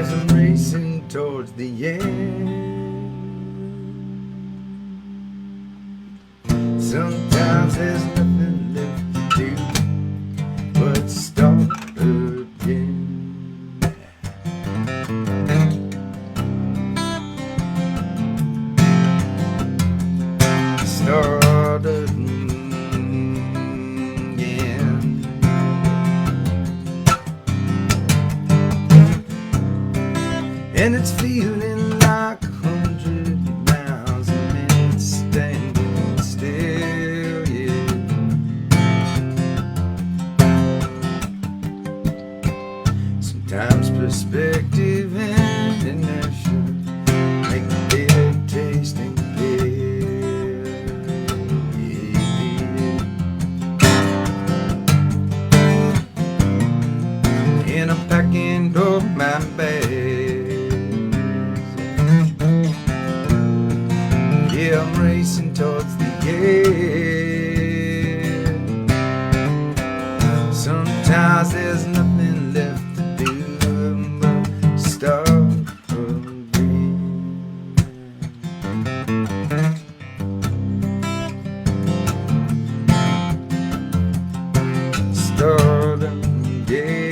as I'm racing towards the end. Sometimes there's nothing left to do but start again. Start again. And it's feeling like 100 miles a minute standing still, yeah. Sometimes perspective and inertia make the bitter tasting clear, yeah. And I'm packing up my bag. Yeah, I'm racing towards the end. Sometimes there's nothing left to do but start again. Start again.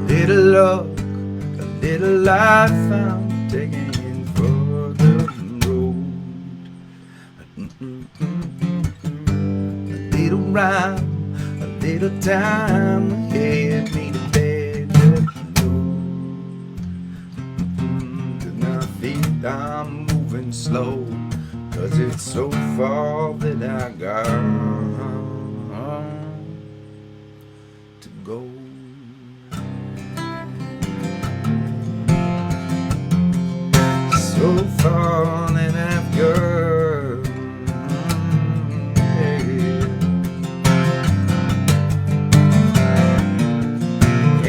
A little luck, a little life I'm taking for the road. A little rhyme, a little time ahead me to bed load. To my feet I'm moving slow, 'cause it's so far that I got to go. So far that I've gone, yeah.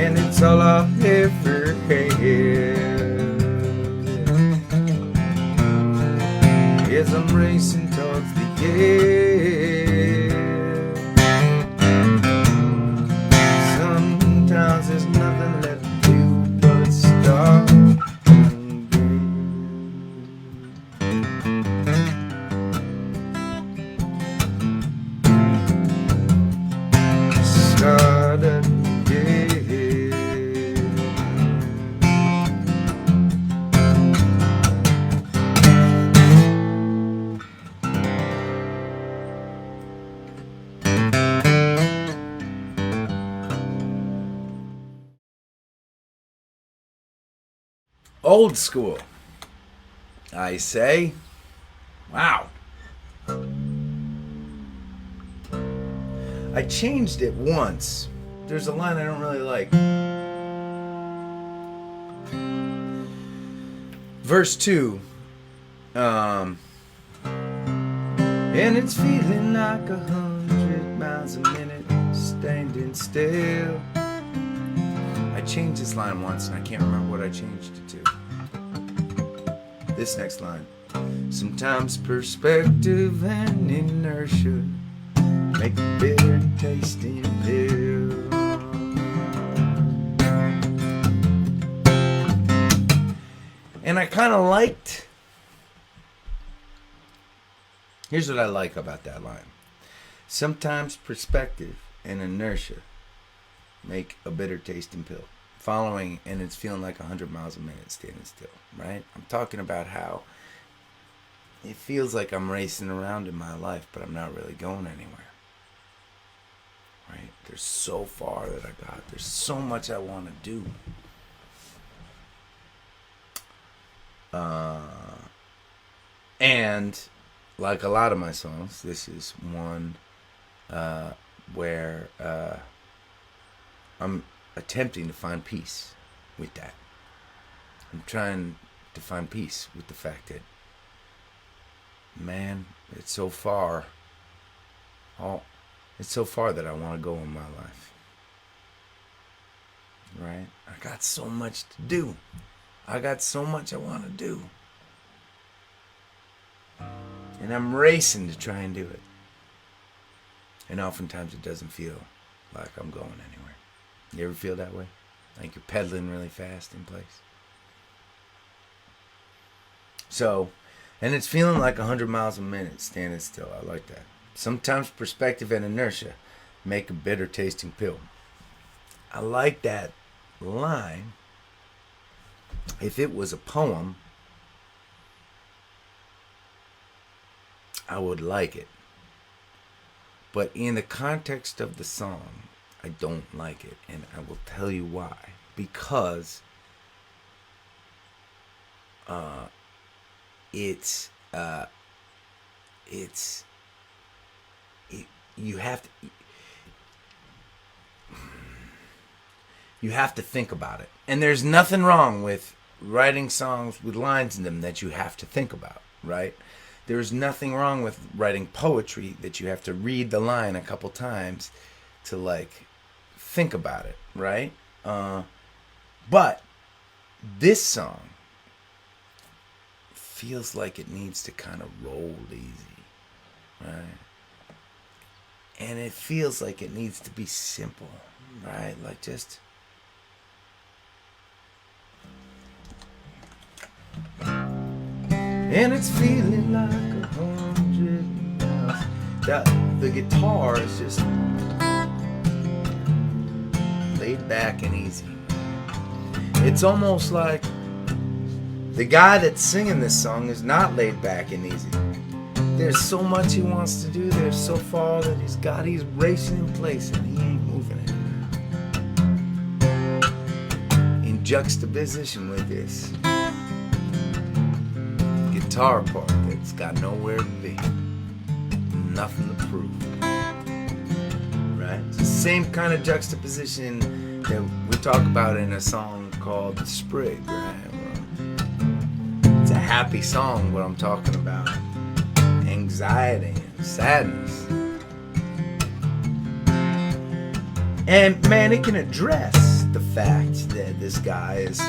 And it's all I've ever had. As I'm racing towards the end. Sometimes there's nothing left to do but start. Start again. Old school, I say. Wow. I changed it once. There's a line I don't really like. Verse 2. And it's feeling like 100 miles a minute standing still. I changed this line once and I can't remember what I changed it to. This next line. Sometimes perspective and inertia make the bitter tasting pill. And I kind of liked. Here's what I like about that line. Sometimes perspective and inertia make a bitter tasting pill. Following, and it's feeling like 100 miles a minute standing still, right? I'm talking about how it feels like I'm racing around in my life, but I'm not really going anywhere. Right? There's so far that I got. There's so much I want to do. And like a lot of my songs, this is one where I'm attempting to find peace with that. I'm trying to find peace with the fact that, man, it's so far. It's so far that I want to go in my life. Right? I got so much to do. I got so much I want to do. And I'm racing to try and do it. And oftentimes it doesn't feel like I'm going anywhere. You ever feel that way? Like you're pedaling really fast in place? So, and it's feeling like 100 miles a minute standing still. I like that. Sometimes perspective and inertia make a bitter tasting pill. I like that line. If it was a poem, I would like it. But in the context of the song, I don't like it. And I will tell you why. Because you have to think about it. And there's nothing wrong with writing songs with lines in them that you have to think about, right? There's nothing wrong with writing poetry that you have to read the line a couple times to like think about it, right? But this song feels like it needs to kind of roll easy, right? And it feels like it needs to be simple, right? Like just... And it's feeling like 100 miles. The guitar is just laid back and easy. It's almost like the guy that's singing this song is not laid back and easy. There's so much he wants to do. There's so far that he's racing in place and he ain't moving it. In juxtaposition with this guitar part that's got nowhere to be, nothing to prove, right? It's the same kind of juxtaposition that we talk about in a song called "The Sprig," right? It's a happy song, but I'm talking about anxiety and sadness. And man, it can address the fact that this guy is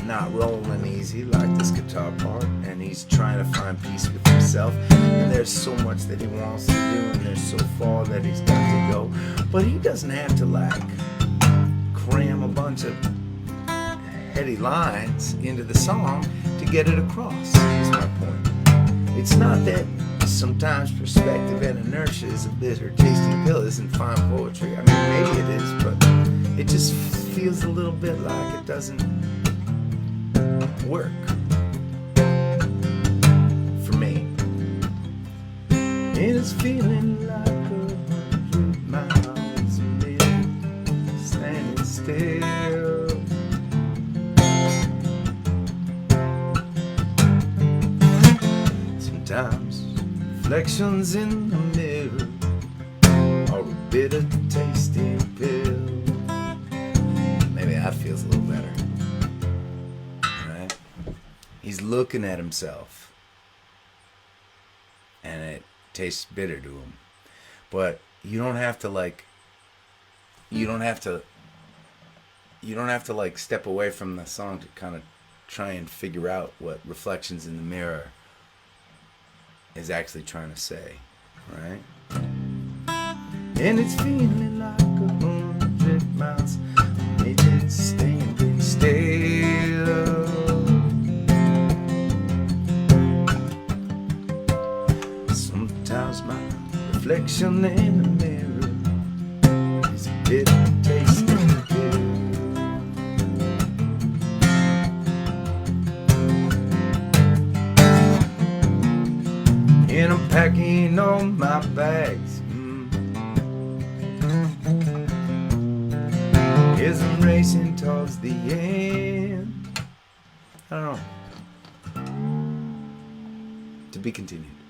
not rolling easy like this guitar part, and he's trying to find peace with himself, and there's so much that he wants to do, and there's so far that he's got to go, but he doesn't have to like cram a bunch of heady lines into the song to get it across, is my point. It's not that sometimes perspective and inertia is a bitter tasting pill, isn't fine poetry. I mean, maybe it is, but it just feels a little bit like it doesn't work for me. And it's feeling like 100 miles a minute standing still. Sometimes reflections in the mirror are a bitter tasting pill. Maybe that feels a little better. He's looking at himself, and it tastes bitter to him. But you don't have to like step away from the song to kind of try and figure out what reflections in the mirror is actually trying to say, right? And it's feeling like 100 miles, maybe it's standing still. Sometimes my reflection in the mirror is a bitter tasting pill. And I'm packing all my bags as I'm racing towards the end. I don't know. To be continued.